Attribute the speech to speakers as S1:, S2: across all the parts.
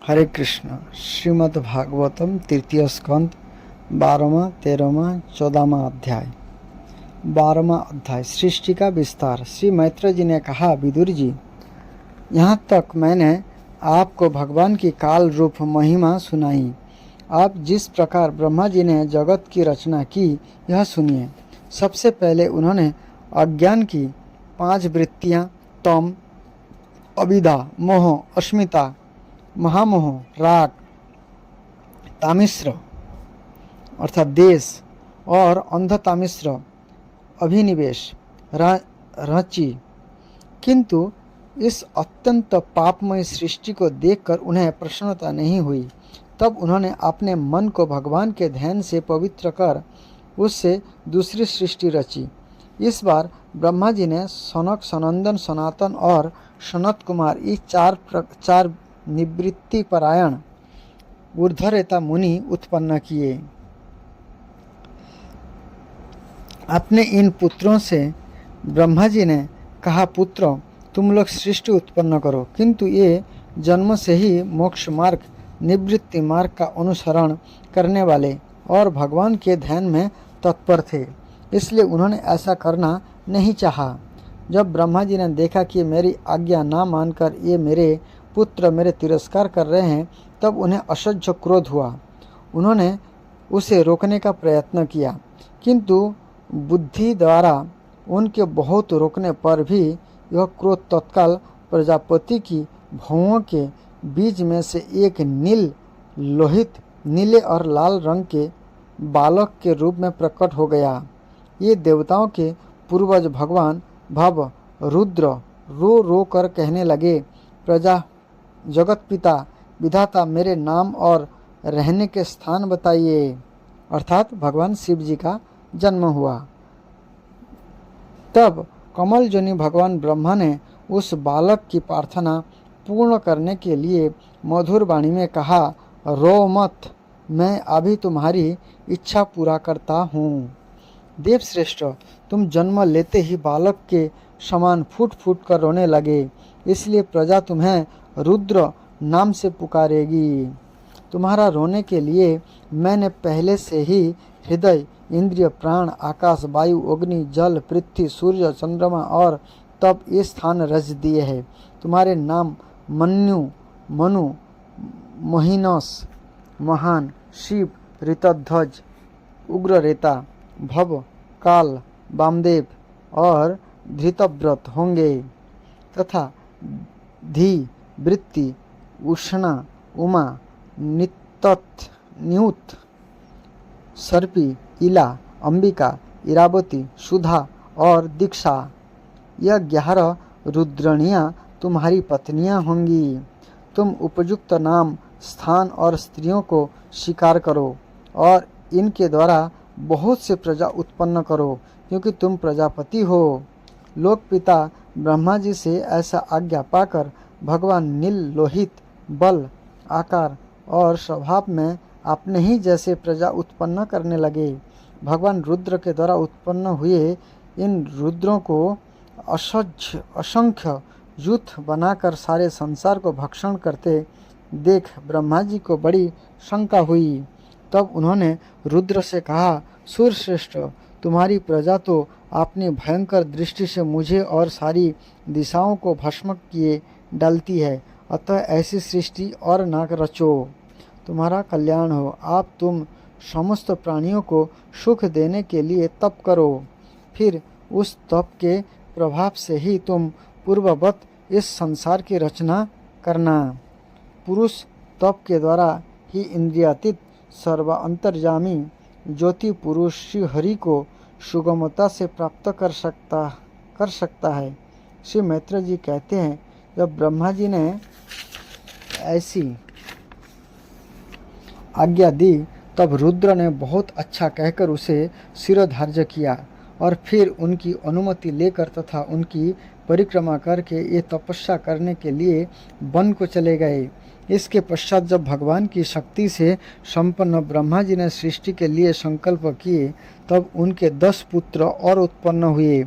S1: हरे कृष्ण। श्रीमद् भागवतम तृतीय स्कंद 12वां 13वां 14वां अध्याय। 12वां अध्याय सृष्टि का विस्तार। श्री मैत्र जी ने कहा, विदुर जी, यहाँ तक मैंने आपको भगवान की काल रूप महिमा सुनाई। आप जिस प्रकार ब्रह्मा जी ने जगत की रचना की यह सुनिए। सबसे पहले उन्होंने अज्ञान की 5 वृत्तियाँ तम, अविद्या, मोह, अस्मिता, महामोह, राग, तामिश्र अर्थात देश और अंधतामिश्र अभिनिवेश रची। किंतु इस अत्यंत पापमय सृष्टि को देखकर उन्हें प्रसन्नता नहीं हुई। तब उन्होंने अपने मन को भगवान के ध्यान से पवित्र कर उससे दूसरी सृष्टि रची। इस बार ब्रह्मा जी ने सनक, सनंदन, सनातन और सनत कुमार ये चार निवृत्ति परायण ऊर्ध्वरेता मुनि उत्पन्न किए। अपने इन पुत्रों से ब्रह्मा जी ने कहा, पुत्रों, तुम लोग सृष्टि उत्पन्न करो। किंतु ये जन्म से ही मोक्ष मार्ग, निवृत्ति मार्ग का अनुसरण करने वाले और भगवान के ध्यान में तत्पर थे, इसलिए उन्होंने ऐसा करना नहीं चाहा। जब ब्रह्मा जी ने देखा कि मेरी आज्ञा ना मानकर ये मेरे पुत्र मेरे तिरस्कार कर रहे हैं, तब उन्हें असह्य क्रोध हुआ। उन्होंने उसे रोकने का प्रयत्न किया, किंतु बुद्धि द्वारा उनके बहुत रोकने पर भी यह क्रोध तत्काल प्रजापति की भौहों के बीच में से एक लोहित नीले और लाल रंग के बालक के रूप में प्रकट हो गया। ये देवताओं के पूर्वज भगवान भव रुद्र रो रो कर कहने लगे, प्रजा जगत पिता विधाता, मेरे नाम और रहने के स्थान बताइए। अर्थात भगवान शिव जी का जन्म हुआ। तब कमल जोनि भगवान ब्रह्मा ने उस बालक की प्रार्थना पूर्ण करने के लिए मधुर वाणी में कहा, रो मत, मैं अभी तुम्हारी इच्छा पूरा करता हूँ। देवश्रेष्ठ, तुम जन्म लेते ही बालक के समान फूट फूट कर रोने लगे, इसलिए प्रजा तुम्हें रुद्र नाम से पुकारेगी। तुम्हारा रोने के लिए मैंने पहले से ही हृदय, इंद्रिय, प्राण, आकाश, वायु, अग्नि, जल, पृथ्वी, सूर्य, चंद्रमा और तब ये स्थान रच दिए हैं। तुम्हारे नाम मन्यु, मनु, मोहिनस, महान, शिव, ऋतध्वज, उग्ररेता, भव, काल, वामदेव और धृतव्रत होंगे तथा धी, वृत्ति, उष्णा, उमा, नितत, न्यूत, सर्पी, इला, अंबिका, इरावती, सुधा और दीक्षा, यह 11 रुद्रणियाँ तुम्हारी पत्नियाँ होंगी। तुम उपयुक्त नाम, स्थान और स्त्रियों को स्वीकार करो और इनके द्वारा बहुत से प्रजा उत्पन्न करो, क्योंकि तुम प्रजापति हो। लोक पिता ब्रह्मा जी से ऐसा आज्ञा पाकर भगवान नील लोहित बल, आकार और स्वभाव में अपने ही जैसे प्रजा उत्पन्न करने लगे। भगवान रुद्र के द्वारा उत्पन्न हुए इन रुद्रों को असंख्य यूथ बनाकर सारे संसार को भक्षण करते देख ब्रह्मा जी को बड़ी शंका हुई। तब उन्होंने रुद्र से कहा, सूर्यश्रेष्ठ, तुम्हारी प्रजा तो अपनी भयंकर दृष्टि से मुझे और सारी दिशाओं को भस्म किए डालती है, अतः ऐसी सृष्टि और ना रचो। तुम्हारा कल्याण हो। आप तुम समस्त प्राणियों को सुख देने के लिए तप करो, फिर उस तप के प्रभाव से ही तुम पूर्ववत इस संसार की रचना करना। पुरुष तप के द्वारा ही इंद्रियातीत सर्व अंतर्यामी ज्योति पुरुष श्री हरि को सुगमता से प्राप्त कर सकता है। श्री मैत्र जी कहते हैं, जब ब्रह्मा जी ने ऐसी आज्ञा दी तब रुद्र ने बहुत अच्छा कहकर उसे शिरोधार्य किया और फिर उनकी अनुमति लेकर तथा उनकी परिक्रमा करके ये तपस्या करने के लिए वन को चले गए। इसके पश्चात जब भगवान की शक्ति से संपन्न ब्रह्मा जी ने सृष्टि के लिए संकल्प किए, तब उनके 10 पुत्र और उत्पन्न हुए।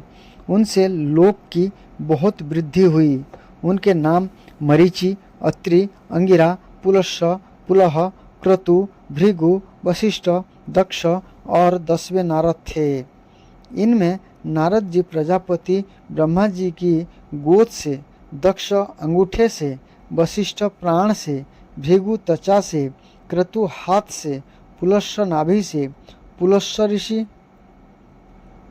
S1: उनसे लोक की बहुत वृद्धि हुई। उनके नाम मरीचि, अत्रि, अंगिरा, पुलस्य, पुलह, क्रतु, भृगु, वशिष्ठ, दक्ष और 10वें नारद थे। इनमें नारद जी प्रजापति ब्रह्मा जी की गोद से, दक्ष अंगूठे से, वशिष्ठ प्राण से, भृगु त्वचा से, क्रतु हाथ से, पुलस्य नाभि से,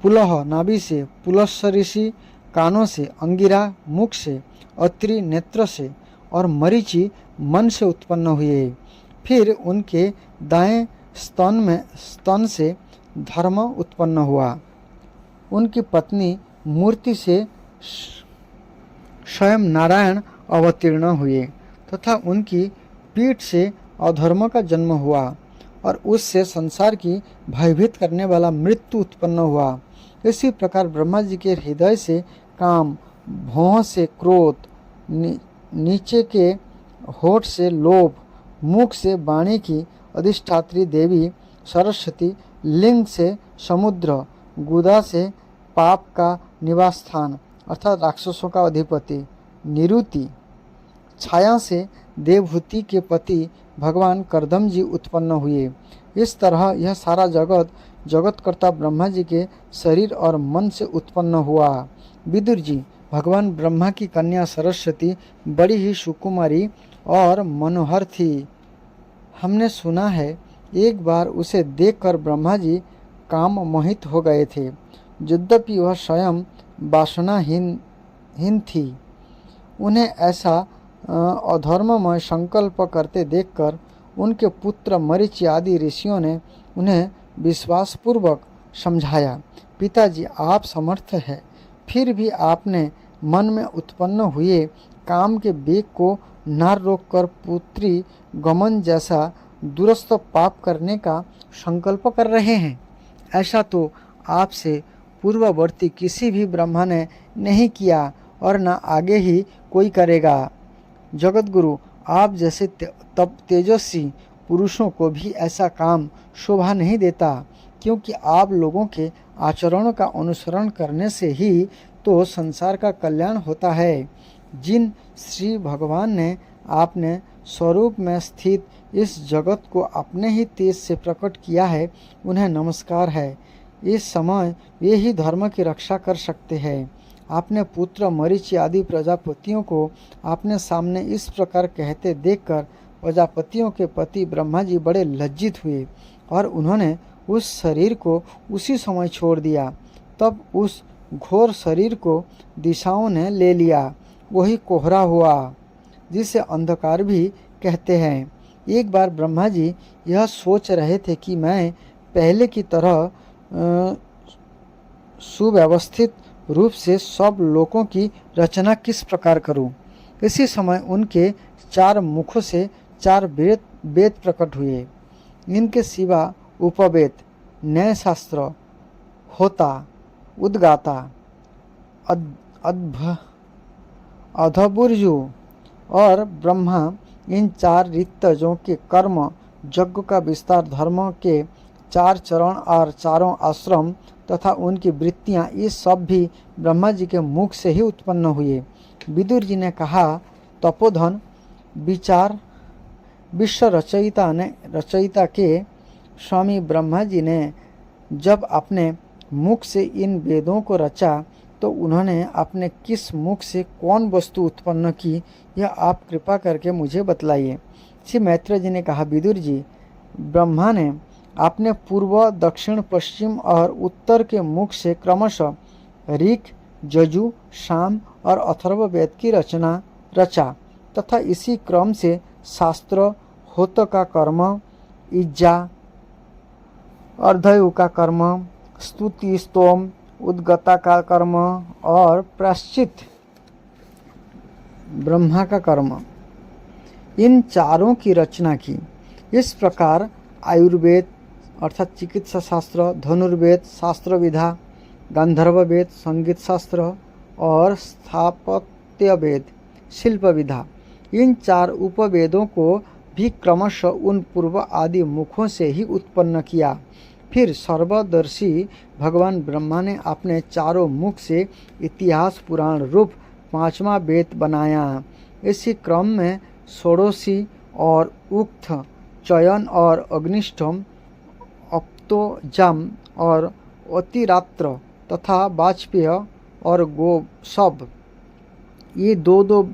S1: पुलह नाभि से, पुलस्य ऋषि कानों से, अंगिरा मुख से, अत्रि नेत्र से और मरीचि मन से उत्पन्न हुए। फिर उनके दाएं स्तन से धर्म उत्पन्न हुआ। उनकी पत्नी मूर्ति से स्वयं नारायण अवतीर्ण हुए तथा उनकी पीठ से अधर्म का जन्म हुआ और उससे संसार की भयभीत करने वाला मृत्यु उत्पन्न हुआ। इसी प्रकार ब्रह्मा जी के हृदय से काम, भौं से क्रोध, नीचे के होठ से लोभ, मुख से वाणी की अधिष्ठात्री देवी सरस्वती, लिंग से समुद्र, गुदा से पाप का निवास स्थान अर्थात राक्षसों का अधिपति निरुति, छाया से देवहूति के पति भगवान करदम जी उत्पन्न हुए। इस तरह यह सारा जगतकर्ता ब्रह्मा जी के शरीर और मन से उत्पन्न हुआ। विदुर जी, भगवान ब्रह्मा की कन्या सरस्वती बड़ी ही सुकुमारी और मनोहर थी। हमने सुना है एक बार उसे देखकर ब्रह्मा जी काम मोहित हो गए थे। यद्यपि वह स्वयं वासनाहीन थी। उन्हें ऐसा अधर्ममय संकल्प करते देखकर उनके पुत्र मरीचि आदि ऋषियों ने उन्हें विश्वासपूर्वक समझाया, पिताजी आप समर्थ हैं, फिर भी आपने मन में उत्पन्न हुए काम के वेग को न रोककर पुत्री गमन जैसा दुरस्त पाप करने का संकल्प कर रहे हैं। ऐसा तो आपसे पूर्ववर्ती किसी भी ब्रह्मा ने नहीं किया और न आगे ही कोई करेगा। जगतगुरु, आप जैसे तेजस्वी पुरुषों को भी ऐसा काम शोभा नहीं देता, क्योंकि आप लोगों के आचरणों का अनुसरण करने से ही तो संसार का कल्याण होता है। जिन श्री भगवान ने आपने स्वरूप में स्थित इस जगत को अपने ही तेज से प्रकट किया है, उन्हें नमस्कार है। इस समय वे ही धर्म की रक्षा कर सकते हैं। आपने पुत्र मरीचि आदि प्रजापतियों को आपने सामने इस प्रकार कहते देखकर प्रजापतियों के पति ब्रह्मा जी बड़े लज्जित हुए और उन्होंने उस शरीर को उसी समय छोड़ दिया। तब उस घोर शरीर को दिशाओं ने ले लिया। वही कोहरा हुआ जिसे अंधकार भी कहते हैं। एक बार ब्रह्मा जी यह सोच रहे थे कि मैं पहले की तरह सुव्यवस्थित रूप से सब लोकों की रचना किस प्रकार करूं। इसी समय उनके 4 मुखों से 4 वेद प्रकट हुए। इनके सिवा उपवेद, न्याय शास्त्र, होता, उद्गाता, अधबुर्जु और ब्रह्मा, इन 4 ऋतजों के कर्म, यज्ञ का विस्तार, धर्म के 4 चरण और चारों आश्रम तथा उनकी वृत्तियाँ, ये सब भी ब्रह्मा जी के मुख से ही उत्पन्न हुए। विदुर जी ने कहा, तपोधन विचार विश्व रचयिता के स्वामी ब्रह्मा जी ने जब अपने मुख से इन वेदों को रचा तो उन्होंने अपने किस मुख से कौन वस्तु उत्पन्न की, यह आप कृपा करके मुझे बतलाइए। श्री मैत्रेय जी ने कहा, विदुर जी, ब्रह्मा ने आपने पूर्व, दक्षिण, पश्चिम और उत्तर के मुख से क्रमशः ऋक्, यजु, साम और अथर्व वेद की रचा तथा इसी क्रम से शास्त्र, होत का कर्म, इज्जा, अर्धयु का कर्म, स्तुति, स्तोम, उद्गता का कर्म और प्रायश्चित ब्रह्मा का कर्म, इन चारों की रचना की। इस प्रकार आयुर्वेद अर्थात चिकित्सा शास्त्र, धनुर्वेद, शास्त्र विधा, गांधर्व वेद, संगीत शास्त्र और स्थापत्य वेद, शिल्प विधा, इन 4 उपवेदों को भी क्रमशः उन पूर्व आदि मुखों से ही उत्पन्न किया। फिर सर्वदर्शी भगवान ब्रह्मा ने अपने चारों मुख से इतिहास पुराण रूप 5वां वेद बनाया। इसी क्रम में षोडशी और उक्त चयन और अग्निष्टम, अप्तोजम और अतिरात्र तथा वाजपेय और गोसब, ये दो दो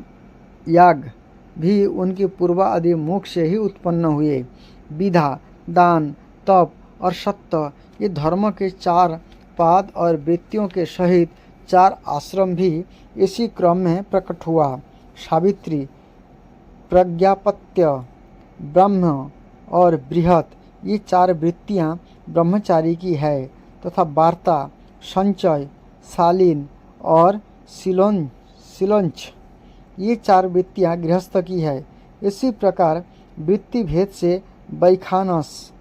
S1: याग भी उनके पूर्वादि मुख से ही उत्पन्न हुए। विधा, दान, तप और सत्य, ये धर्म के 4 पाद और वृत्तियों के सहित 4 आश्रम भी इसी क्रम में प्रकट हुआ। सावित्री, प्रज्ञापत्य, ब्रह्म और बृहत, ये 4 वृत्तियाँ ब्रह्मचारी की है तथा वार्ता, संचय, शालीन और सिलोंच, ये 4 वृत्तियाँ गृहस्थ की है। इसी प्रकार वृत्ति भेद से बैखानस,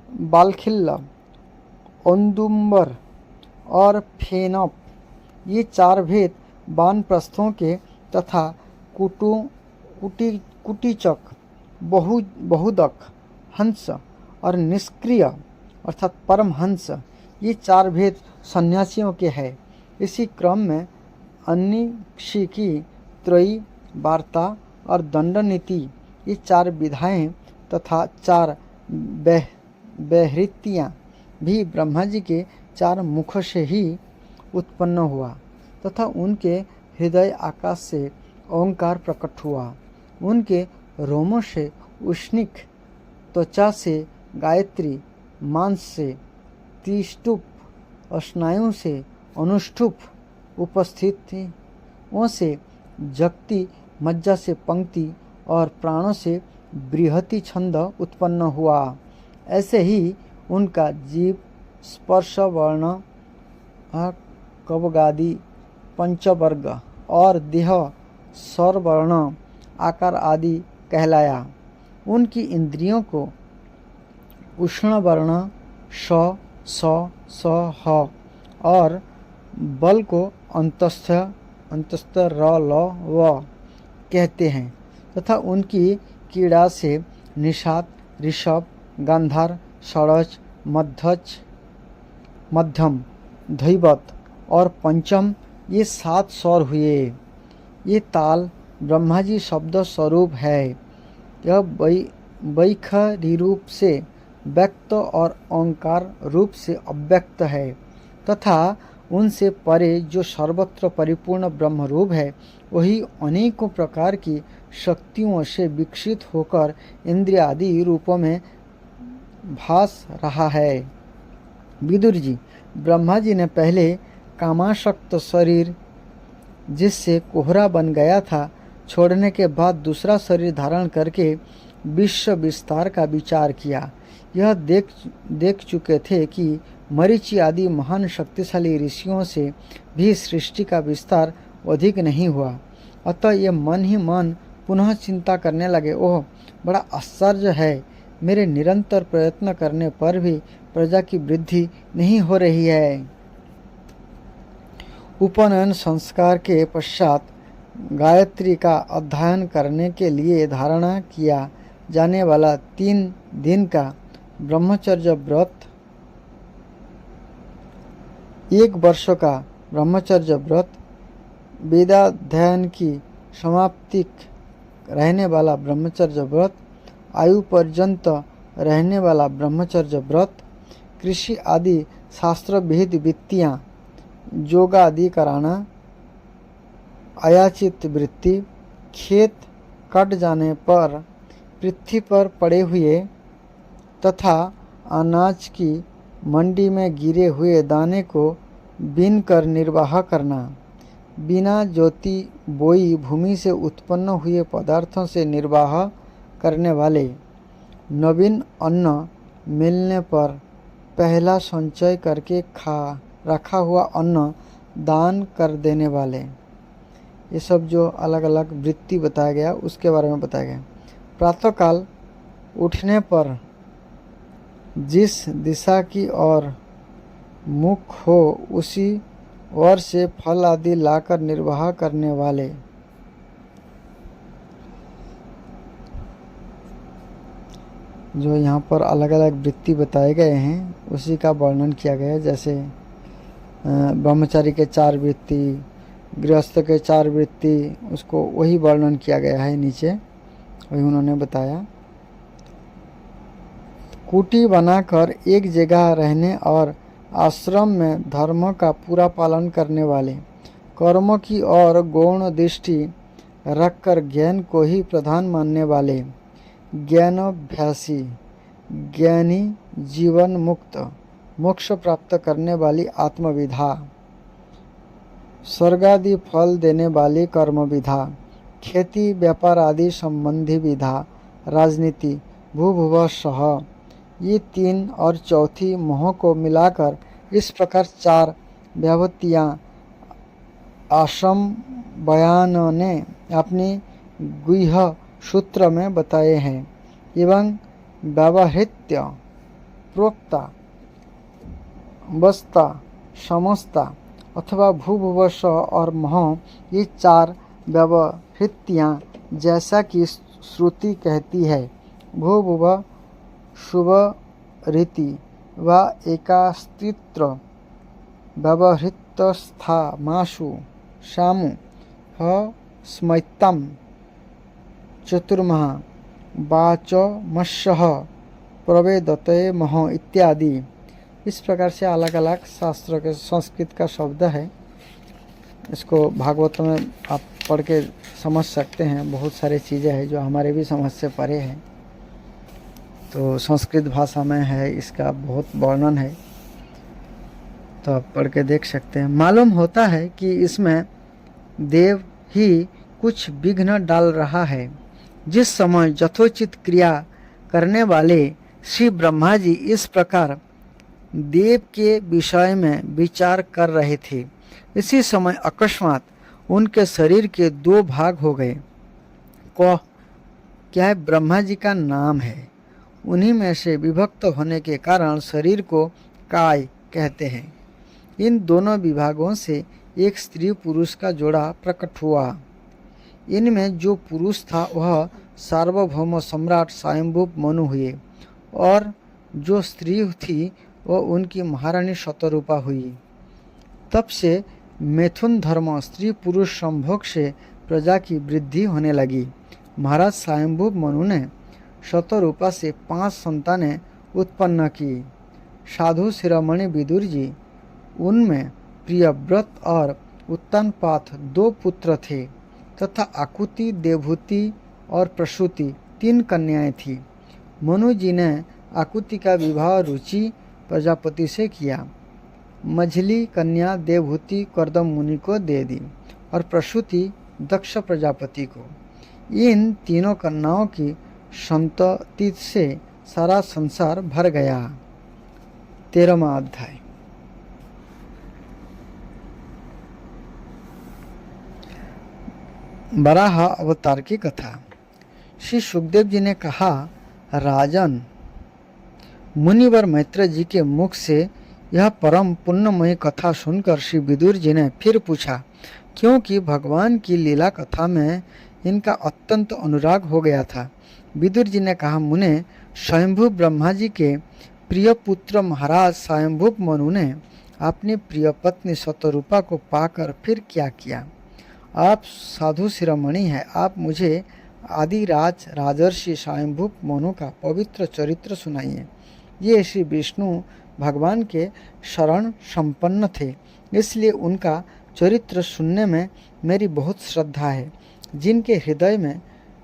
S1: बालखिल्ल, औदुंबर और फेनप, ये 4 भेद वानप्रस्थों के तथा कुटीचक, बहुदक, हंस और निष्क्रिय अर्थात परमहंस, ये 4 भेद सन्यासियों के हैं। इसी क्रम में अनिक्षिकी, त्रयी, वार्ता और दंड नीति, ये 4 विधाएं तथा 4 वैहृतियाँ भी ब्रह्मा जी के 4 मुख से ही उत्पन्न हुआ तथा उनके हृदय आकाश से ओंकार प्रकट हुआ। उनके रोमों से उष्णिक, त्वचा से गायत्री, मांस से त्रिष्टुप, स्नायु से अनुष्टुप, उपस्थितियों से जगती, मज्जा से पंक्ति और प्राणों से बृहति छंद उत्पन्न हुआ। ऐसे ही उनका जीव, स्पर्श वर्ण, कवगादि, पंचवर्ग और देह स्वरवर्ण, आकार आदि कहलाया। उनकी इंद्रियों को उष्ण वर्ण, श, स, स, ह और बल को अंतस्थ, र, ल, व कहते हैं तथा उनकी कीड़ा से निषाद, ऋषभ, गांधार, षडज, मध्यम, धैवत और पंचम, ये 7 स्वर हुए। ये ताल ब्रह्मा जी शब्द स्वरूप है। यह वैखरी रूप से व्यक्त और ओंकार रूप से अव्यक्त है तथा उनसे परे जो सर्वत्र परिपूर्ण ब्रह्म रूप है, वही अनेकों प्रकार की शक्तियों से विकसित होकर इंद्रिय आदि रूपों में भास रहा है। विदुर जी, ब्रह्मा जी ने पहले कामासक्त शरीर, जिससे कोहरा बन गया था, छोड़ने के बाद दूसरा शरीर धारण करके विश्व विस्तार का विचार किया। यह देख चुके थे कि मरीचि आदि महान शक्तिशाली ऋषियों से भी सृष्टि का विस्तार अधिक नहीं हुआ। अतः ये मन ही मन पुनः चिंता करने लगे, ओह बड़ा आश्चर्य है, मेरे निरंतर प्रयत्न करने पर भी प्रजा की वृद्धि नहीं हो रही है। उपनयन संस्कार के पश्चात गायत्री का अध्ययन करने के लिए धारणा किया जाने वाला 3 दिन का ब्रह्मचर्य व्रत, 1 वर्ष का ब्रह्मचर्य व्रत, वेदाध्ययन की समाप्ति रहने वाला ब्रह्मचर्य व्रत, आयु पर्यंत रहने वाला ब्रह्मचर्य व्रत, कृषि आदि शास्त्र विहित वृत्तियाँ, योग आदि कराना, अयाचित वृत्ति, खेत कट जाने पर पृथ्वी पर पड़े हुए तथा अनाज की मंडी में गिरे हुए दाने को बीन कर निर्वाह करना, बिना जोती बोई भूमि से उत्पन्न हुए पदार्थों से निर्वाह करने वाले, नवीन अन्न मिलने पर पहला संचय करके रखा हुआ अन्न दान कर देने वाले, ये सब जो अलग अलग वृत्ति बताया गया उसके बारे में बताया गया। प्रातःकाल उठने पर जिस दिशा की ओर मुख हो उसी ओर से फल आदि लाकर निर्वाह करने वाले, जो यहाँ पर अलग अलग वृत्ति बताए गए हैं उसी का वर्णन किया गया है। जैसे ब्रह्मचारी के 4 वृत्ति, गृहस्थ के 4 वृत्ति, उसको वही वर्णन किया गया है नीचे। वही उन्होंने बताया। कुटी बनाकर एक जगह रहने और आश्रम में धर्म का पूरा पालन करने वाले, कर्मों की ओर गौण दृष्टि रखकर ज्ञान को ही प्रधान मानने वाले, ज्ञानाभ्यासी, ज्ञानी, जीवन मुक्त, मोक्ष प्राप्त करने वाली आत्मविधा, स्वर्गादि फल देने वाली कर्म विधा, खेती व्यापार आदि संबंधी विधा, राजनीति, भूभुव सह, ये 3 और चौथी मोह को मिलाकर इस प्रकार 4 व्यावृत्तियाँ आश्रम बयान ने अपनी गुह्य सूत्र में बताए हैं एवं व्यवहृत्य, प्रोक्ता, वस्ता, समस्ता अथवा भूभुवस्व और मोह, ये 4 व्यवहृत्तियाँ जैसा कि श्रुति कहती है, भूभुव शुभ रीति व एकास्तित्र व्यवहृतस्था माशु शामु ह स्मैतम चतुर्मः वाचमस्यः प्रवेदते मह इत्यादि। इस प्रकार से अलग अलग शास्त्र के संस्कृत का शब्द है। इसको भागवत में आप पढ़ के समझ सकते हैं। बहुत सारी चीज़ें हैं जो हमारे भी समझ से परे हैं, तो संस्कृत भाषा में है, इसका बहुत वर्णन है, तो आप पढ़ के देख सकते हैं। मालूम होता है कि इसमें देव ही कुछ विघ्न डाल रहा है। जिस समय यथोचित क्रिया करने वाले श्री ब्रह्मा जी इस प्रकार देव के विषय में विचार कर रहे थे, इसी समय अकस्मात उनके शरीर के 2 भाग हो गए। कौह क्या है, ब्रह्मा जी का नाम है। उन्हीं में से विभक्त होने के कारण शरीर को काय कहते हैं। इन दोनों विभागों से एक स्त्री पुरुष का जोड़ा प्रकट हुआ। इनमें जो पुरुष था वह सार्वभौम सम्राट स्वयंभू मनु हुए और जो स्त्री थी वह उनकी महारानी शतरूपा हुई। तब से मैथुन धर्म स्त्री पुरुष संभोग से प्रजा की वृद्धि होने लगी। महाराज स्वयंभू मनु ने शतरूपा से 5 संतानें उत्पन्न की। साधु शिरोमणि विदुर जी, उनमें प्रियव्रत और उत्तानपाद 2 पुत्र थे तथा आकुति, देवहूति और प्रसूति 3 कन्याएं थीं। मनु जी ने आकुति का विवाह रुचि प्रजापति से किया। मझली कन्या देवहूति कर्दम मुनि को दे दी और प्रसूति दक्ष प्रजापति को। इन तीनों कन्याओं की संतति से सारा संसार भर गया। 13वां अध्याय। वराह अवतार की कथा। श्री सुखदेव जी ने कहा, राजन, मुनिवर मैत्र जी के मुख से यह परम पुण्यमयी कथा सुनकर श्री विदुर जी ने फिर पूछा, क्योंकि भगवान की लीला कथा में इनका अत्यंत अनुराग हो गया था। विदुर जी ने कहा, मुने, स्वयंभू ब्रह्मा जी के प्रिय पुत्र महाराज स्वयंभू मनु ने अपनी प्रिय पत्नी शतरूपा को पाकर फिर क्या किया? आप साधु शिरोमणि हैं, आप मुझे आदिराज राजर्षि स्वयंभू मनु का पवित्र चरित्र सुनाइए। ये श्री विष्णु भगवान के शरण संपन्न थे, इसलिए उनका चरित्र सुनने में मेरी बहुत श्रद्धा है। जिनके हृदय में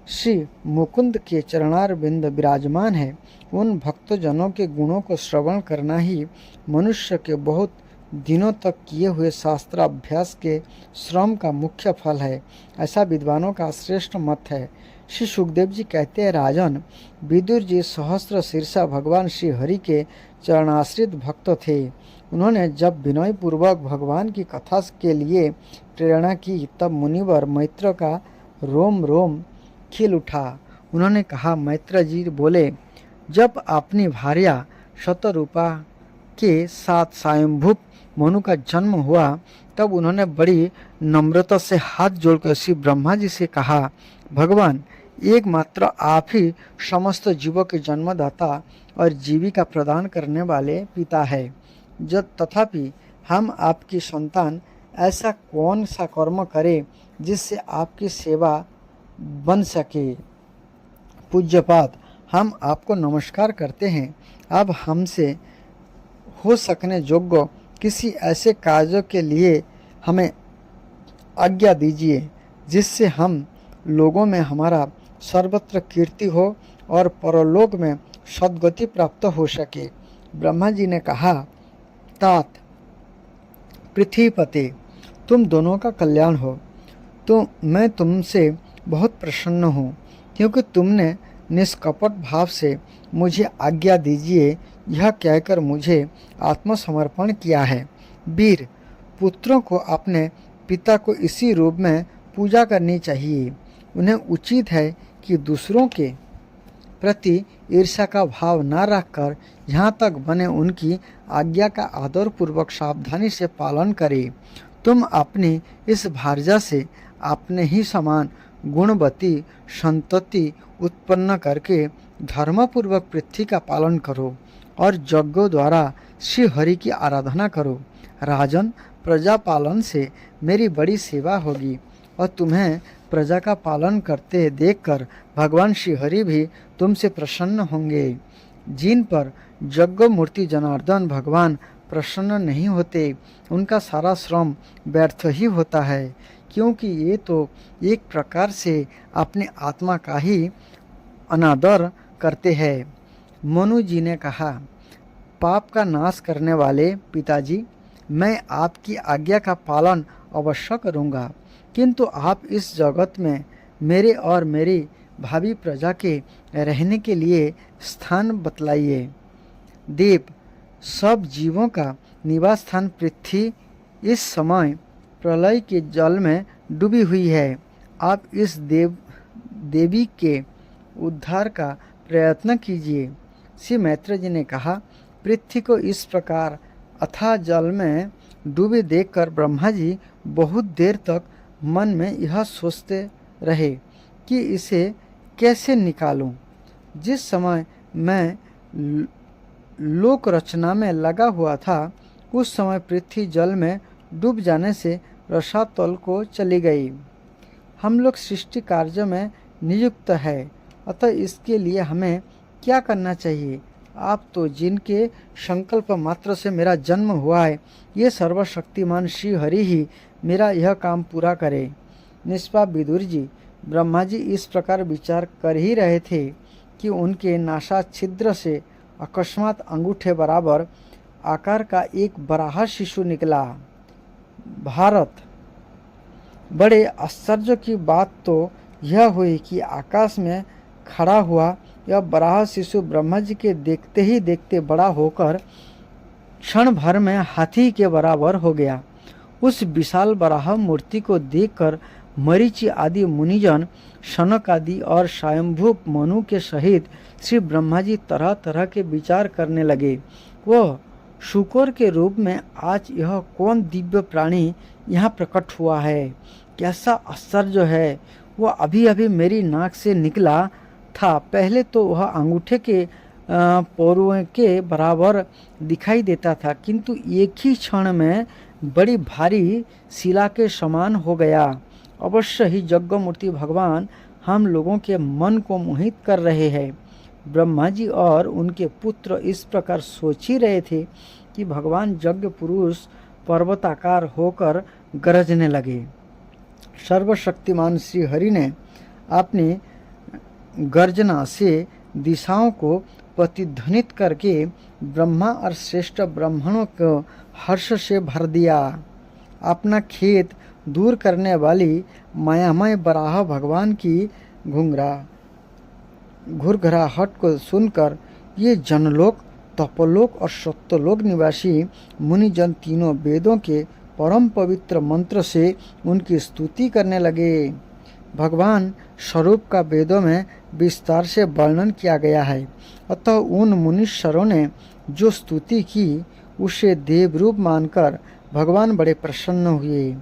S1: श्री मुकुंद के चरणारविंद विराजमान है, उन भक्तजनों के गुणों को श्रवण करना ही मनुष्य के बहुत दिनों तक किए हुए शास्त्राभ्यास के श्रम का मुख्य फल है, ऐसा विद्वानों का श्रेष्ठ मत है। श्री सुखदेव जी कहते हैं, राजन, विदुर जी सहस्त्र शीर्षा भगवान श्री हरि के चरणाश्रित भक्त थे। उन्होंने जब विनय पूर्वक भगवान की कथा के लिए प्रेरणा की, तब मुनिवर मैत्र का रोम रोम खिल उठा। उन्होंने कहा, मैत्र जी बोले, जब अपनी भार्या शतरूपा के साथ स्वयंभू मनु का जन्म हुआ, तब उन्होंने बड़ी नम्रता से हाथ जोड़कर श्री ब्रह्मा जी से कहा, भगवान, एकमात्र आप ही समस्त जीवों के जन्मदाता और जीविका प्रदान करने वाले पिता है। जब तथापि हम आपकी संतान ऐसा कौन सा कर्म करें जिससे आपकी सेवा बन सके? पूज्यपाद, हम आपको नमस्कार करते हैं। अब हमसे हो सकने योग्य किसी ऐसे कार्यों के लिए हमें आज्ञा दीजिए जिससे हम लोगों में हमारा सर्वत्र कीर्ति हो और परलोक में सद्गति प्राप्त हो सके। ब्रह्मा जी ने कहा, तात पृथ्वीपते, तुम दोनों का कल्याण हो। तो मैं तुमसे बहुत प्रसन्न हूँ क्योंकि तुमने निष्कपट भाव से मुझे आज्ञा दीजिए यह कहकर मुझे आत्मसमर्पण किया है। वीर, पुत्रों को अपने पिता को इसी रूप में पूजा करनी चाहिए। उन्हें उचित है कि दूसरों के प्रति ईर्ष्या का भाव न रखकर यहाँ तक बने उनकी आज्ञा का आदरपूर्वक सावधानी से पालन करें। तुम अपनी इस भार्या से अपने ही समान गुणवती संतति उत्पन्न करके धर्मपूर्वक पृथ्वी का पालन करो और यज्ञों द्वारा श्री हरि की आराधना करो। राजन, प्रजा पालन से मेरी बड़ी सेवा होगी और तुम्हें प्रजा का पालन करते देखकर भगवान श्री हरि भी तुमसे प्रसन्न होंगे। जिन पर यज्ञ मूर्ति जनार्दन भगवान प्रसन्न नहीं होते उनका सारा श्रम व्यर्थ ही होता है, क्योंकि ये तो एक प्रकार से अपने आत्मा का ही अनादर करते हैं। मनु जी ने कहा, पाप का नाश करने वाले पिताजी, मैं आपकी आज्ञा का पालन अवश्य करूँगा, किंतु आप इस जगत में मेरे और मेरी भावी प्रजा के रहने के लिए स्थान बतलाइए। देव, सब जीवों का निवास स्थान पृथ्वी इस समय प्रलय के जल में डूबी हुई है। आप इस देवी के उद्धार का प्रयत्न कीजिए। श्री मैत्रेय जी ने कहा, पृथ्वी को इस प्रकार अथाह जल में डूबे देखकर ब्रह्मा जी बहुत देर तक मन में यह सोचते रहे कि इसे कैसे निकालूं। जिस समय मैं लोक रचना में लगा हुआ था उस समय पृथ्वी जल में डूब जाने से रसातल को चली गई। हम लोग सृष्टि कार्य में नियुक्त है, अतः इसके लिए हमें क्या करना चाहिए? आप तो जिनके संकल्प मात्र से मेरा जन्म हुआ है, ये सर्वशक्तिमान श्री हरि ही मेरा यह काम पूरा करे। निष्पाप विदुर जी, ब्रह्मा जी इस प्रकार विचार कर ही रहे थे कि उनके नासा छिद्र से अकस्मात अंगूठे बराबर आकार का एक बराह शिशु निकला। भारत, बड़े आश्चर्य की बात तो यह हुई कि आकाश में खड़ा हुआ यह बराह शिशु ब्रह्मा जी के देखते ही देखते बड़ा होकर क्षण भर में हाथी के बराबर हो गया। उस विशाल बराह मूर्ति को देखकर मरीचि आदि मुनिजन, शनक आदि और स्वयंभू मनु के सहित श्री ब्रह्मा जी तरह तरह के विचार करने लगे। वह शुकर के रूप में आज यह कौन दिव्य प्राणी यहाँ प्रकट हुआ है? कैसा आश्चर्य है! वह अभी अभी मेरी नाक से निकला था। पहले तो वह अंगूठे के पोरों के बराबर दिखाई देता था, किंतु एक ही क्षण में बड़ी भारी शिला के समान हो गया। अवश्य ही यज्ञ मूर्ति भगवान हम लोगों के मन को मोहित कर रहे हैं। ब्रह्मा जी और उनके पुत्र इस प्रकार सोच ही रहे थे कि भगवान यज्ञ पुरुष पर्वताकार होकर गरजने लगे। सर्वशक्तिमान श्री हरि ने अपनी गर्जना से दिशाओं को प्रतिध्वनित करके ब्रह्मा और श्रेष्ठ ब्राह्मणों को हर्ष से भर दिया। अपना खेत दूर करने वाली मायामय बराह भगवान की घुरघराहट को सुनकर ये जनलोक, तपोलोक और सत्यलोक निवासी मुनिजन तीनों वेदों के परम पवित्र मंत्र से उनकी स्तुति करने लगे। भगवान स्वरूप का वेदों में विस्तार से वर्णन किया गया है, अतः उन मुनीश्वरों ने जो स्तुति की उसे देवरूप मानकर भगवान बड़े प्रसन्न हुए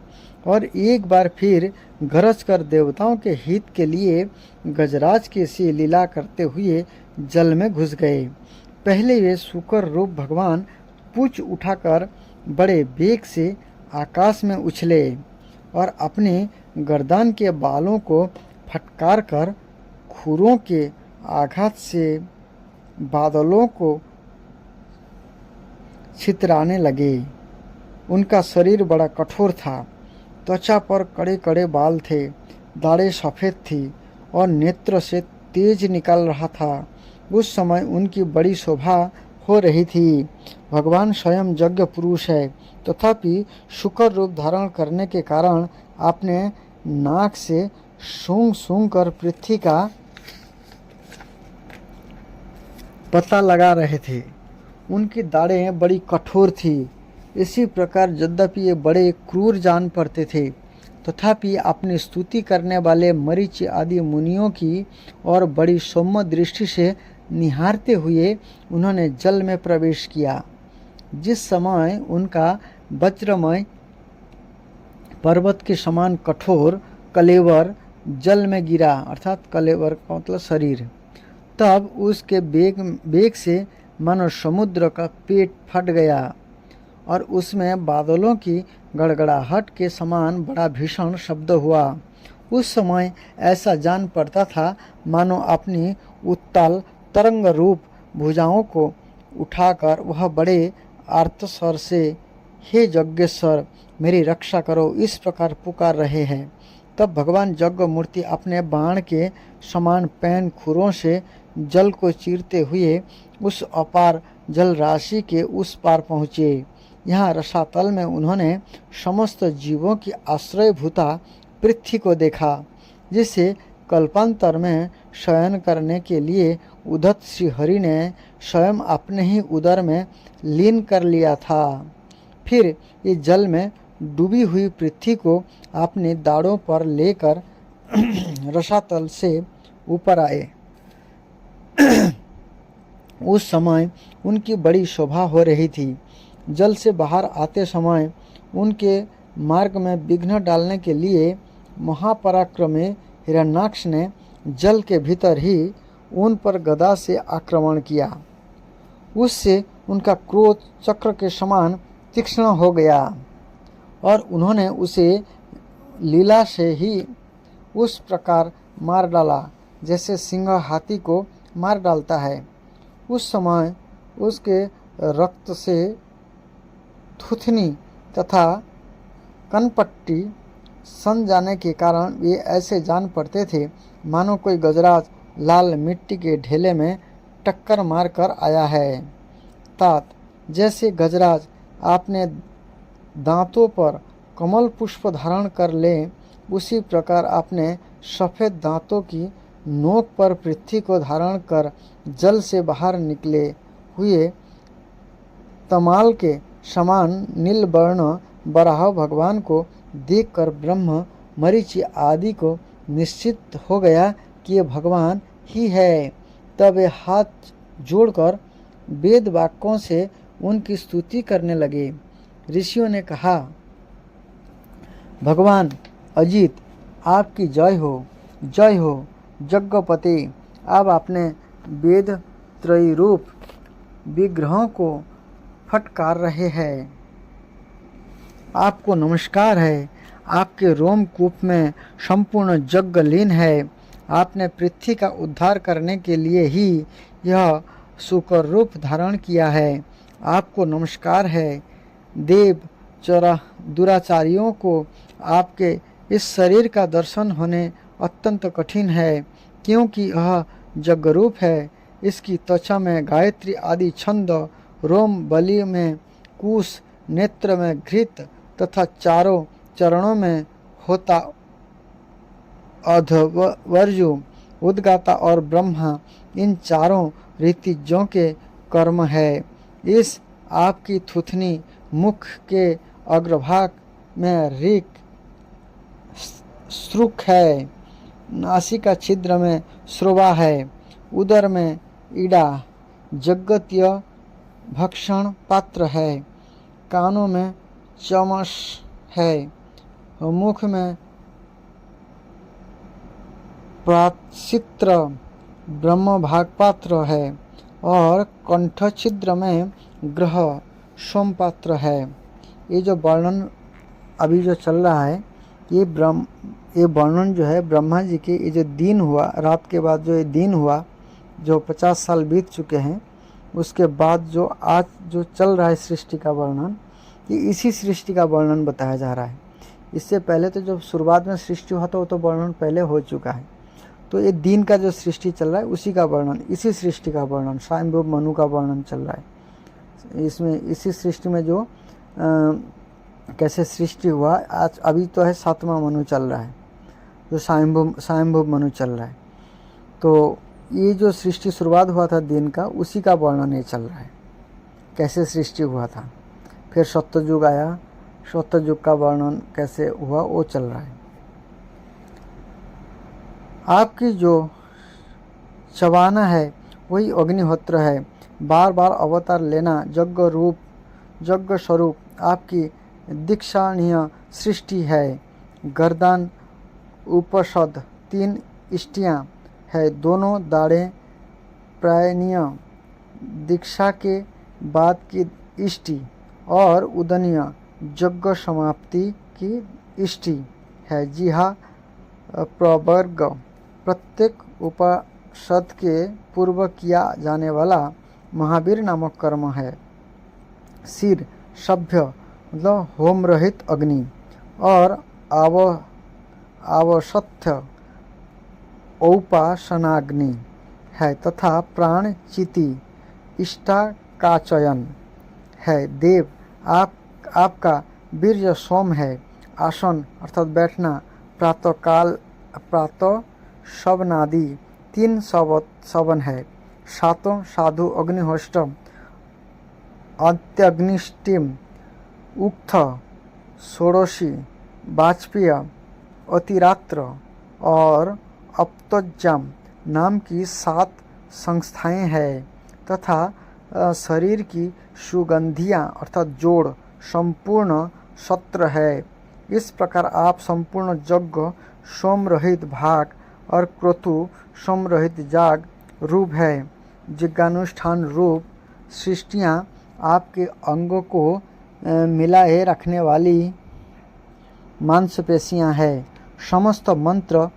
S1: और एक बार फिर गरज कर देवताओं के हित के लिए गजराज के सी लीला करते हुए जल में घुस गए। पहले वे शुकर रूप भगवान पूंछ उठाकर बड़े वेग से आकाश में उछले और अपने गर्दन के बालों को फटकार कर खुरों के आघात से बादलों को छितराने लगे। उनका शरीर बड़ा कठोर था, त्वचा पर कड़े कड़े बाल थे, दाढ़ें सफ़ेद थी और नेत्र से तेज निकल रहा था। उस समय उनकी बड़ी शोभा हो रही थी। भगवान स्वयं यज्ञ पुरुष है, तथापि शुकर रूप धारण करने के कारण अपने नाक से सूंघ सूंघ कर पृथ्वी का पता लगा रहे थे। उनकी दाढ़ें बड़ी कठोर थी। इसी प्रकार यद्यपि ये बड़े क्रूर जान पड़ते थे, तथापि अपनी स्तुति करने वाले मरीचि आदि मुनियों की और बड़ी सौम्य दृष्टि से निहारते हुए उन्होंने जल में प्रवेश किया। जिस समय उनका वज्रमय पर्वत के समान कठोर कलेवर जल में गिरा, अर्थात कलेवर का मतलब शरीर, तब उसके बेग से मानो समुद्र का पेट फट गया और उसमें बादलों की गड़गड़ाहट के समान बड़ा भीषण शब्द हुआ। उस समय ऐसा जान पड़ता था मानो अपनी उत्ताल तरंग रूप भुजाओं को उठाकर वह बड़े आर्तस्वर से हे यज्ञेश्वर मेरी रक्षा करो इस प्रकार पुकार रहे हैं। तब भगवान यज्ञ मूर्ति अपने बाण के समान पैन खुरों से जल को चीरते हुए उस अपार जल राशि के उस पार पहुँचे। यहाँ रसातल में उन्होंने समस्त जीवों की आश्रयभूता पृथ्वी को देखा, जिसे कल्पांतर में शयन करने के लिए उद्धत श्री हरि ने स्वयं अपने ही उदर में लीन कर लिया था। फिर ये जल में डूबी हुई पृथ्वी को अपने दाढ़ों पर लेकर रसातल से ऊपर आए। उस समय उनकी बड़ी शोभा हो रही थी। जल से बाहर आते समय उनके मार्ग में विघ्न डालने के लिए महापराक्रमी हिरण्याक्ष ने जल के भीतर ही उन पर गदा से आक्रमण किया। उससे उनका क्रोध चक्र के समान तीक्ष्ण हो गया और उन्होंने उसे लीला से ही उस प्रकार मार डाला जैसे सिंह हाथी को मार डालता है। उस समय उसके रक्त से थुथनी तथा कनपट्टी सन जाने के कारण वे ऐसे जान पड़ते थे मानो कोई गजराज लाल मिट्टी के ढेले में टक्कर मार कर आया है। तात जैसे गजराज अपने दांतों पर कमल पुष्प धारण कर ले, उसी प्रकार अपने सफ़ेद दांतों की नोक पर पृथ्वी को धारण कर जल से बाहर निकले हुए तमाल के समान नीलवर्ण बराह भगवान को देखकर ब्रह्म मरीचि आदि को निश्चित हो गया कि ये भगवान ही है। तब वे हाथ जोड़कर वेद वाक्यों से उनकी स्तुति करने लगे। ऋषियों ने कहा, भगवान अजित आपकी जय हो, जय हो। यज्ञपति अब अपने वेद त्रयी रूप विग्रहों को फटकार रहे हैं। आपको नमस्कार है। आपके रोमकूप में संपूर्ण यज्ञ लीन है। आपने पृथ्वी का उद्धार करने के लिए ही यह शुकर रूप धारण किया है। आपको नमस्कार है। देव दुराचारियों को आपके इस शरीर का दर्शन होने अत्यंत कठिन है, क्योंकि यह यज्ञरूप है। इसकी त्वचा में गायत्री आदि छंद, रोम बलि में कुश, नेत्र में घृत तथा चारों चरणों में होता अध्वर्यु, उद्गाता और ब्रह्मा, इन चारों ऋतिजों के कर्म है। इस आपकी थुथनी मुख के अग्रभाग में ऋक श्रुक है, नासिका छिद्र में श्रोवा है, उदर में ईड़ा जगत्य भक्षण पात्र है, कानों में चमस है, मुख में प्राचित्र ब्रह्म भाग पात्र है और कंठ छिद्र में ग्रह सोमपात्र है। ये जो वर्णन अभी जो चल रहा है, ये वर्णन जो है ब्रह्मा जी के ये जो दिन हुआ, रात के बाद जो ये दिन हुआ, जो 50 साल बीत चुके हैं, उसके बाद जो आज जो चल रहा है सृष्टि का वर्णन, ये इसी सृष्टि का वर्णन बताया जा रहा है। इससे पहले तो जब शुरुआत में सृष्टि हुआ था वो तो वर्णन पहले हो चुका है। तो ये दिन का जो सृष्टि चल रहा है उसी का वर्णन, इसी सृष्टि का वर्णन, स्वयंभुव मनु का वर्णन चल रहा है। इसमें इसी सृष्टि में जो कैसे सृष्टि हुआ, आज अभी तो है 7वां मनु चल रहा है, जो स्वयंभुव मनु चल रहा है। तो ये जो सृष्टि शुरुआत हुआ था दिन का, उसी का वर्णन ये चल रहा है, कैसे सृष्टि हुआ था। फिर सत्ययुग आया, सत्ययुग का वर्णन कैसे हुआ वो चल रहा है। आपकी जो चबाना है वही अग्निहोत्र है। बार बार अवतार लेना यज्ञ स्वरूप आपकी दीक्षाणीय सृष्टि है। गर्दन उपसद 3 इष्टियाँ है, दोनों दाढ़ें प्रायणीय दीक्षा के बाद की इष्टि और उदनीय यज्ञ समाप्ति की इष्टि है। जी हाँ, प्रवर्ग प्रत्येक उपसद के पूर्व किया जाने वाला महावीर नामक कर्म है। सिर सभ्य मतलब होम रहित अग्नि और आवसत्य औपासनाग्नि है तथा प्राण चिति इष्टा का चयन है। देव आपका वीर्य सोम है। आसन अर्थात बैठना प्रातः शवनादि 3 सवन है। सातों साधु अग्निहोष्टम अंत्यग्निष्टिम उक्थ षोडशी वाजपेय अतिरात्र और अपतज्जाम नाम की 7 संस्थाएं हैं तथा शरीर की सुगंधियाँ अर्थात जोड़ संपूर्ण सत्र है। इस प्रकार आप संपूर्ण यज्ञ सोम रहित भाग और क्रतु सोम रहित जाग रूप है। यज्ञानुष्ठान रूप सृष्टियाँ आपके अंगों को मिलाए रखने वाली मांसपेशियाँ हैं। समस्त मंत्र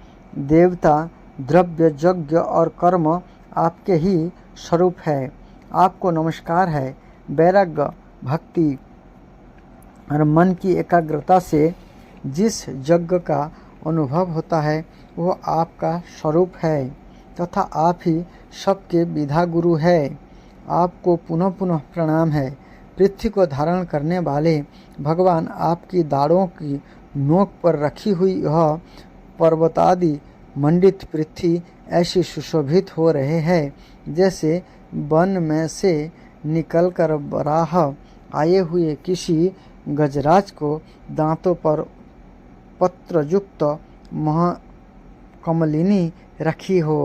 S1: देवता द्रव्य यज्ञ और कर्म आपके ही स्वरूप है। आपको नमस्कार है। वैराग्य भक्ति और मन की एकाग्रता से जिस यज्ञ का अनुभव होता है वो आपका स्वरूप है तथा आप ही सबके विधा गुरु है। आपको पुनः पुनः प्रणाम है। पृथ्वी को धारण करने वाले भगवान आपकी दाढ़ों की नोक पर रखी हुई यह पर्वतादि मंडित पृथ्वी ऐसी सुशोभित हो रहे हैं जैसे वन में से निकलकर बराह आए हुए किसी गजराज को दांतों पर पत्रयुक्त महाकमलिनी रखी हो।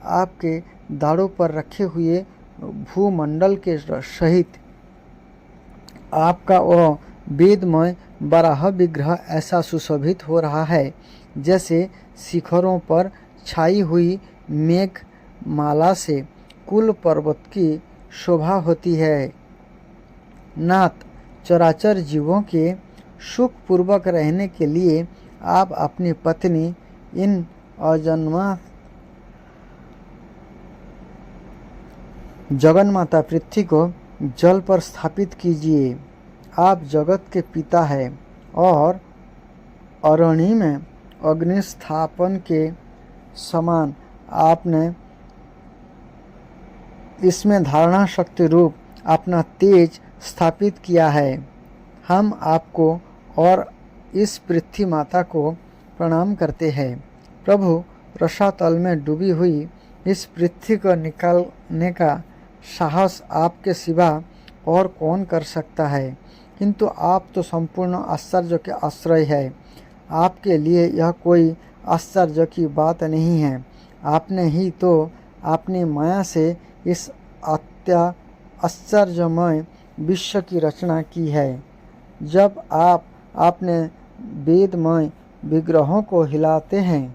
S1: आपके दाढ़ों पर रखे हुए भूमंडल के सहित आपका वह वेदमय बराह विग्रह ऐसा सुशोभित हो रहा है जैसे शिखरों पर छाई हुई मेघ माला से कुल पर्वत की शोभा होती है। नाथ, चराचर जीवों के सुख पूर्वक रहने के लिए आप अपनी पत्नी इन अजन्मा जगन्माता पृथ्वी को जल पर स्थापित कीजिए। आप जगत के पिता हैं और अरणि में अग्निस्थापन के समान आपने इसमें धारणा शक्ति रूप अपना तेज स्थापित किया है। हम आपको और इस पृथ्वी माता को प्रणाम करते हैं। प्रभु, रसातल में डूबी हुई इस पृथ्वी को निकालने का साहस आपके सिवा और कौन कर सकता है, किंतु आप तो संपूर्ण आश्चर्य के आश्रय है। आपके लिए यह कोई आश्चर्य की बात नहीं है। आपने ही तो अपनी माया से इस आश्चर्यमय विश्व की रचना की है। जब आप अपने वेदमय विग्रहों को हिलाते हैं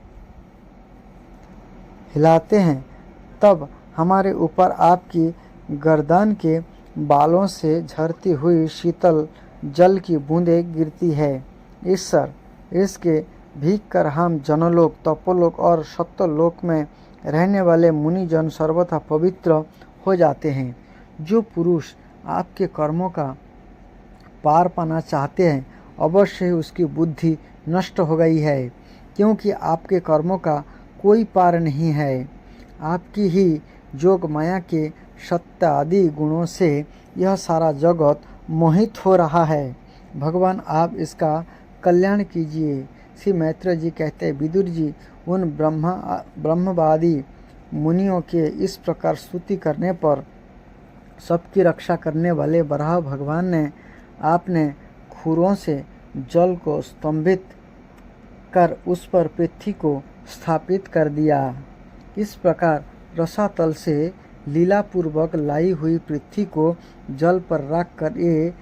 S1: तब हमारे ऊपर आपकी गर्दन के बालों से झरती हुई शीतल जल की बूंदें गिरती है। ईश्वर, इसके भीग कर हम जनलोक, तपोलोक और सत्यलोक में रहने वाले मुनिजन सर्वथा पवित्र हो जाते हैं। जो पुरुष आपके कर्मों का पार पाना चाहते हैं, अवश्य ही उसकी बुद्धि नष्ट हो गई है, क्योंकि आपके कर्मों का कोई पार नहीं है। आपकी ही जोग माया के सत्य आदि गुणों से यह सारा जगत मोहित हो रहा है। भगवान आप इसका कल्याण कीजिए। श्री मैत्रेय जी कहते हैं, विदुर जी, उन ब्रह्मवादी मुनियों के इस प्रकार स्तुति करने पर सबकी रक्षा करने वाले वराह भगवान ने आपने खुरों से जल को स्तंभित कर उस पर पृथ्वी को स्थापित कर दिया। इस प्रकार रसातल से लीलापूर्वक लाई हुई पृथ्वी को जल पर रखकर ये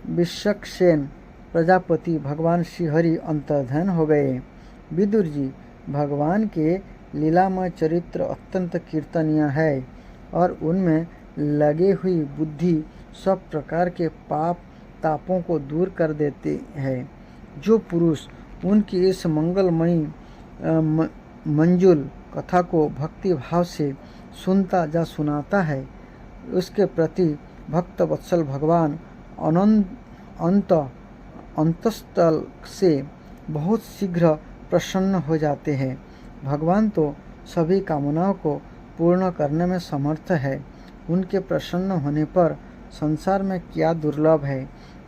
S1: विश्वक्सेन प्रजापति भगवान श्रीहरि अंतर्धान हो गए। विदुर जी, भगवान के लीलामय चरित्र अत्यंत कीर्तनीय है और उनमें लगे हुई बुद्धि सब प्रकार के पाप तापों को दूर कर देते हैं। जो पुरुष उनकी इस मंगलमयी मंजुल कथा को भक्ति भाव से सुनता या सुनाता है, उसके प्रति भक्त वत्सल भगवान अंतस्थल से बहुत शीघ्र प्रसन्न हो जाते हैं। भगवान तो सभी कामनाओं को पूर्ण करने में समर्थ है। उनके प्रसन्न होने पर संसार में क्या दुर्लभ है,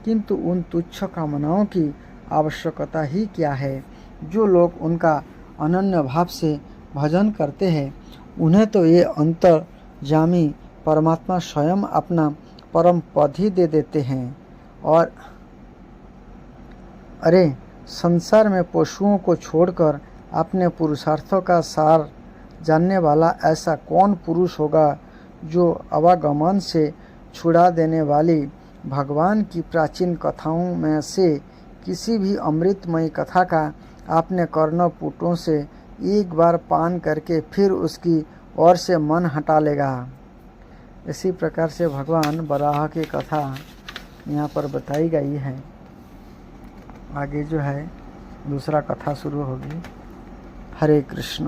S1: किंतु उन तुच्छ कामनाओं की आवश्यकता ही क्या है। जो लोग उनका अनन्य भाव से भजन करते हैं, उन्हें तो ये अंतर्यामी परमात्मा स्वयं अपना परम पद ही दे देते हैं। और अरे, संसार में पशुओं को छोड़कर अपने पुरुषार्थों का सार जानने वाला ऐसा कौन पुरुष होगा जो आवागमन से छुड़ा देने वाली भगवान की प्राचीन कथाओं में से किसी भी अमृतमयी कथा का अपने कर्णपुटों से एक बार पान करके फिर उसकी ओर से मन हटा लेगा। इसी प्रकार से भगवान वराह की कथा यहाँ पर बताई गई है। आगे जो है दूसरा कथा शुरू होगी। हरे कृष्ण।